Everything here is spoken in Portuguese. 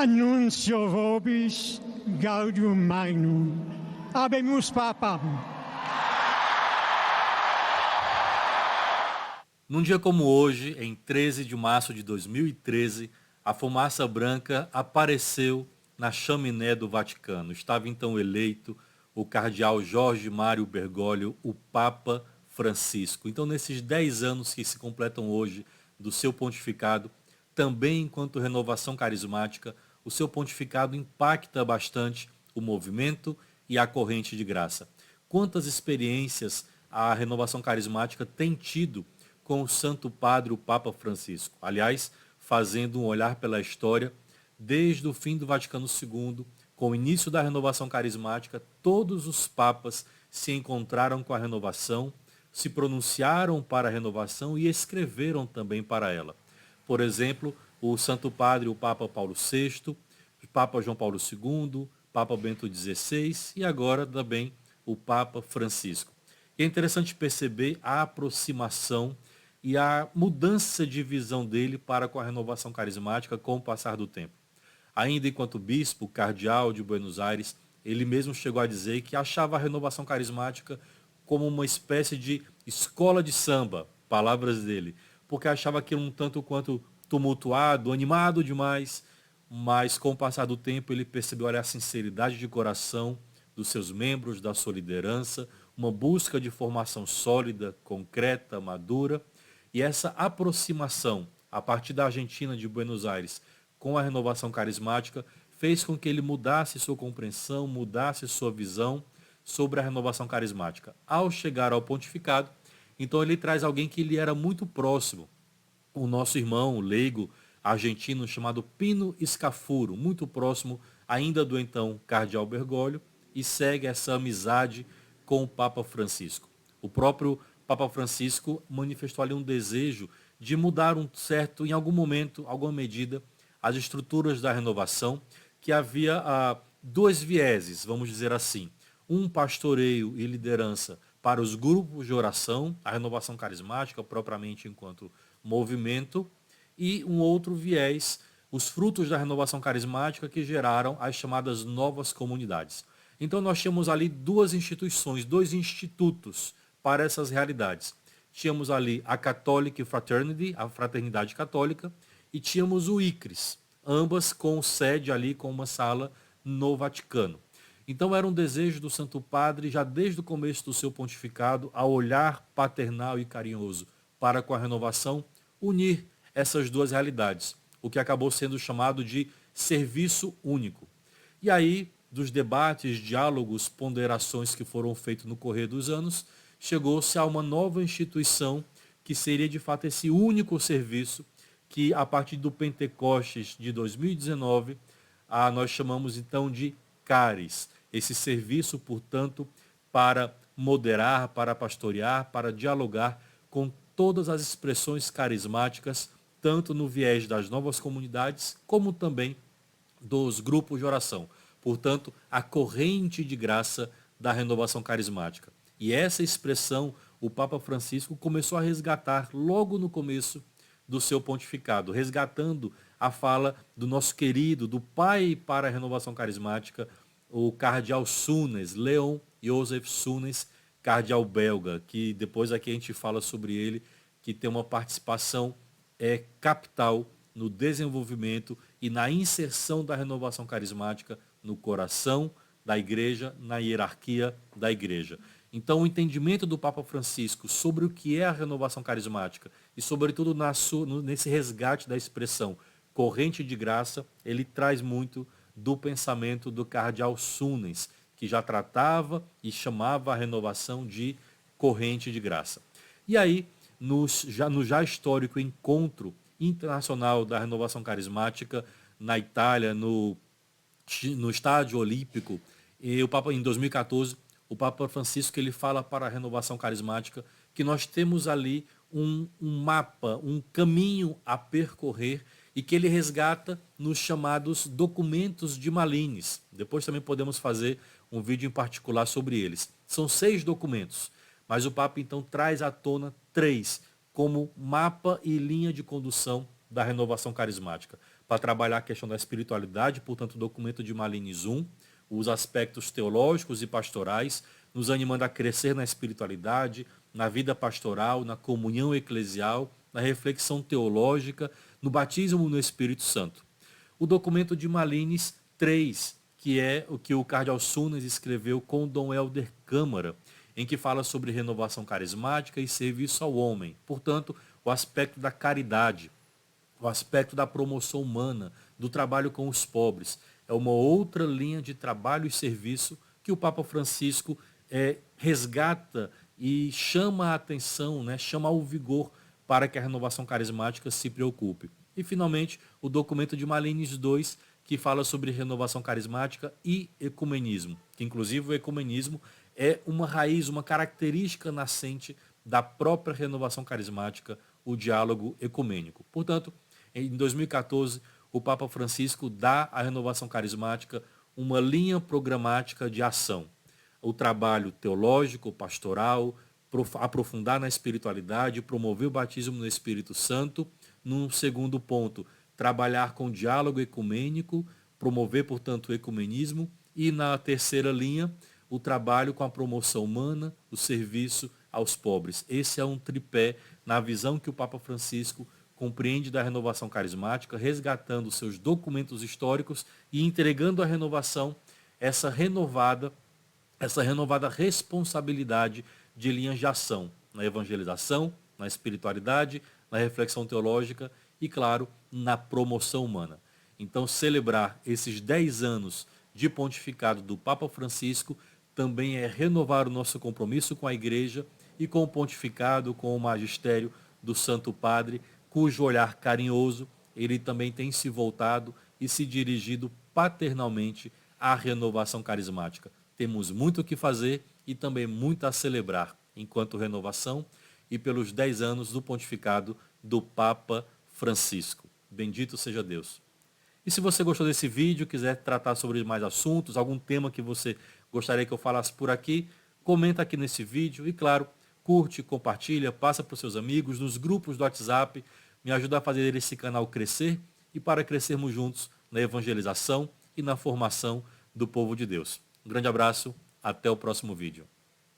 Annuncio vobis gaudium magnum. Habemus papam. Num dia como hoje, em 13 de março de 2013, a fumaça branca apareceu na chaminé do Vaticano. Estava então eleito o cardeal Jorge Mário Bergoglio, o Papa Francisco. Então, nesses 10 anos que se completam hoje do seu pontificado, também enquanto renovação carismática, o seu pontificado impacta bastante o movimento e a corrente de graça. Quantas experiências a renovação carismática tem tido com o Santo Padre, o Papa Francisco? Aliás, fazendo um olhar pela história, desde o fim do Vaticano II, com o início da renovação carismática, todos os papas se encontraram com a renovação, se pronunciaram para a renovação e escreveram também para ela. Por exemplo, o Santo Padre, o Papa Paulo VI, o Papa João Paulo II, Papa Bento XVI e agora também o Papa Francisco. E é interessante perceber a aproximação e a mudança de visão dele para com a renovação carismática com o passar do tempo. Ainda enquanto bispo, cardeal de Buenos Aires, ele mesmo chegou a dizer que achava a renovação carismática como uma espécie de escola de samba, palavras dele, porque achava aquilo um tanto quanto tumultuado, animado demais, mas com o passar do tempo ele percebeu a sinceridade de coração dos seus membros, da sua liderança, uma busca de formação sólida, concreta, madura, e essa aproximação a partir da Argentina, de Buenos Aires, com a renovação carismática, fez com que ele mudasse sua compreensão, mudasse sua visão sobre a renovação carismática. Ao chegar ao pontificado, então ele traz alguém que lhe era muito próximo, o nosso irmão leigo argentino chamado Pino Scafuro, muito próximo ainda do então cardeal Bergoglio, e segue essa amizade com o Papa Francisco. O próprio Papa Francisco manifestou ali um desejo de mudar em algum momento, alguma medida, as estruturas da renovação, que havia dois vieses, vamos dizer assim. Um pastoreio e liderança para os grupos de oração, a renovação carismática propriamente enquanto movimento, e um outro viés, os frutos da renovação carismática que geraram as chamadas novas comunidades. Então nós tínhamos ali duas instituições, dois institutos para essas realidades. Tínhamos ali a Catholic Fraternity, a Fraternidade Católica, e tínhamos o ICRIS, ambas com sede ali, com uma sala no Vaticano. Então era um desejo do Santo Padre, já desde o começo do seu pontificado, a olhar paternal e carinhoso para com a renovação, unir essas duas realidades, o que acabou sendo chamado de serviço único. E aí, dos debates, diálogos, ponderações que foram feitos no correr dos anos, chegou-se a uma nova instituição que seria de fato esse único serviço que a partir do Pentecostes de 2019, nós chamamos então de CARES. Esse serviço, portanto, para moderar, para pastorear, para dialogar com todas as expressões carismáticas, tanto no viés das novas comunidades, como também dos grupos de oração. Portanto, a corrente de graça da renovação carismática. E essa expressão o Papa Francisco começou a resgatar logo no começo do seu pontificado, resgatando a fala do nosso querido, do pai para a renovação carismática, o cardeal Sunes, Leon Joseph Sunes, cardeal belga, que depois aqui a gente fala sobre ele, que tem uma participação capital no desenvolvimento e na inserção da renovação carismática no coração da igreja, na hierarquia da igreja. Então, o entendimento do Papa Francisco sobre o que é a renovação carismática e, sobretudo, nesse resgate da expressão corrente de graça, ele traz muito do pensamento do cardeal Sunes, que já tratava e chamava a renovação de corrente de graça. E aí, no já histórico encontro internacional da renovação carismática na Itália, no Estádio Olímpico, e o Papa, em 2014, o Papa Francisco ele fala para a renovação carismática que nós temos ali um mapa, um caminho a percorrer e que ele resgata nos chamados documentos de Malines. Depois também podemos fazer um vídeo em particular sobre eles. São 6 documentos, mas o Papa então traz à tona 3 como mapa e linha de condução da renovação carismática. para trabalhar a questão da espiritualidade, portanto, o documento de Malines I, os aspectos teológicos e pastorais, nos animando a crescer na espiritualidade, na vida pastoral, na comunhão eclesial, na reflexão teológica, no batismo no Espírito Santo. O documento de Malines III, que é o que o cardeal Sunes escreveu com Dom Helder Câmara, em que fala sobre renovação carismática e serviço ao homem. Portanto, o aspecto da caridade, o aspecto da promoção humana, do trabalho com os pobres. É uma outra linha de trabalho e serviço que o Papa Francisco resgata e chama a atenção, né, chama ao vigor para que a renovação carismática se preocupe. E, finalmente, o documento de Malines II, que fala sobre renovação carismática e ecumenismo, que inclusive o ecumenismo é uma raiz, uma característica nascente da própria renovação carismática, o diálogo ecumênico. Portanto, em 2014, o Papa Francisco dá à renovação carismática uma linha programática de ação. O trabalho teológico, pastoral, aprofundar na espiritualidade, promover o batismo no Espírito Santo. Num segundo ponto, trabalhar com diálogo ecumênico, promover, portanto, o ecumenismo. E na terceira linha, o trabalho com a promoção humana, o serviço aos pobres. Esse é um tripé na visão que o Papa Francisco compreende da renovação carismática, resgatando seus documentos históricos e entregando à renovação essa renovada responsabilidade de linhas de ação na evangelização, na espiritualidade, na reflexão teológica e, claro, na promoção humana. Então, celebrar esses 10 anos de pontificado do Papa Francisco também é renovar o nosso compromisso com a Igreja e com o pontificado, com o magistério do Santo Padre, cujo olhar carinhoso ele também tem se voltado e se dirigido paternalmente à renovação carismática. Temos muito o que fazer e também muito a celebrar enquanto renovação e pelos 10 anos do pontificado do Papa Francisco. Bendito seja Deus. E se você gostou desse vídeo, quiser tratar sobre mais assuntos, algum tema que você gostaria que eu falasse por aqui, comenta aqui nesse vídeo e, claro, curte, compartilha, passa para os seus amigos, nos grupos do WhatsApp, me ajuda a fazer esse canal crescer e para crescermos juntos na evangelização e na formação do povo de Deus. Um grande abraço, até o próximo vídeo.